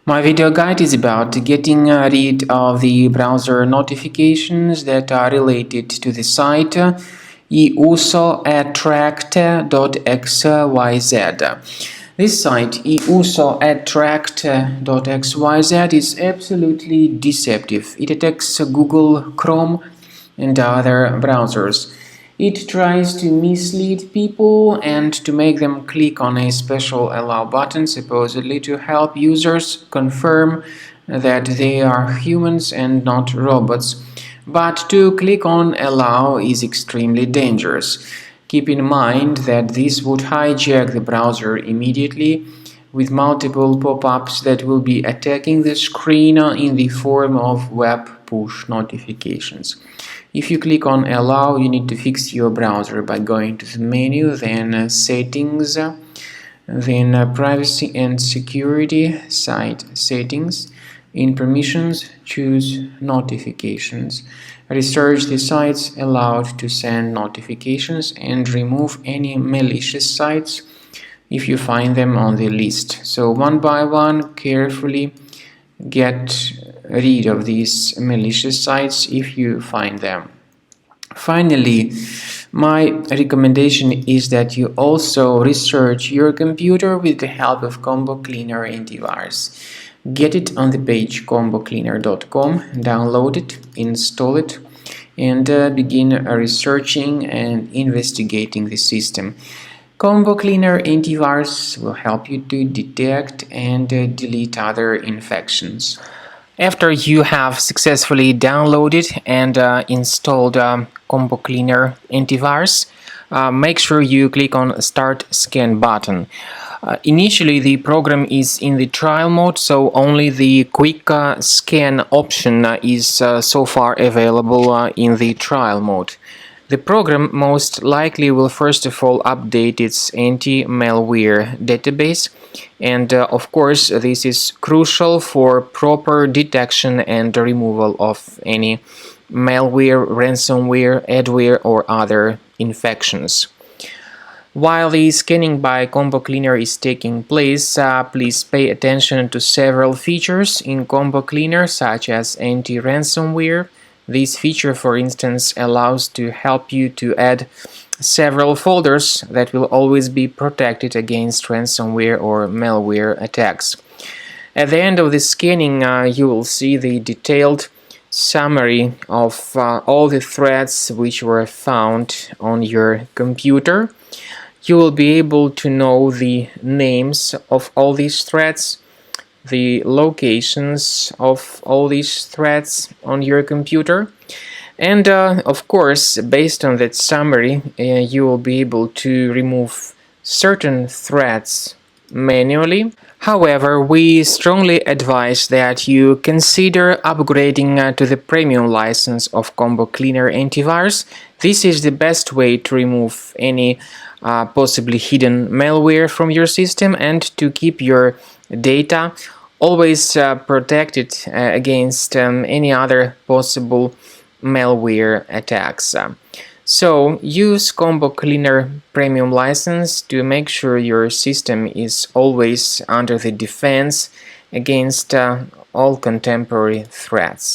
My video guide is about getting rid of the browser notifications that are related to the site Iusoattracte.xyz. This site, Iusoattracte.xyz, is absolutely deceptive. It attacks Google, Chrome, and other browsers. It tries to mislead people and to make them click on a special allow button, supposedly to help users confirm that they are humans and not robots. But to click on allow is extremely dangerous. Keep in mind that this would hijack the browser immediately with multiple pop-ups that will be attacking the screen in the form of web push notifications. If you click on allow, you need to fix your browser by going to the menu, then settings, then privacy and security, site settings. In permissions, choose notifications. Research the sites allowed to send notifications and remove any malicious sites if you find them on the list. So one by one, carefully get rid of these malicious sites if you find them. Finally, my recommendation is that you also research your computer with the help of Combo Cleaner antivirus. Get it on the page combocleaner.com, download it, install it, and begin researching and investigating the system. Combo Cleaner antivirus will help you to detect and delete other infections. After you have successfully downloaded and installed Combo Cleaner antivirus, make sure you click on Start Scan button. Initially, the program is in the trial mode, so only the quick scan option is so far available in the trial mode. The program most likely will first of all update its anti-malware database, and of course this is crucial for proper detection and removal of any malware, ransomware, adware or other infections. While the scanning by Combo Cleaner is taking place, please pay attention to several features in Combo Cleaner, such as anti-ransomware. This feature, for instance, allows to help you to add several folders that will always be protected against ransomware or malware attacks. At the end of the scanning, you will see the detailed summary of all the threads which were found on your computer. You will be able to know the names of all these threads, the locations of all these threads on your computer, and of course, based on that summary, you will be able to remove certain threads manually. However, we strongly advise that you consider upgrading to the premium license of Combo Cleaner antivirus. This is the best way to remove any possibly hidden malware from your system and to keep your data always protected against any other possible malware attacks. So use Combo Cleaner Premium license to make sure your system is always under the defense against all contemporary threats.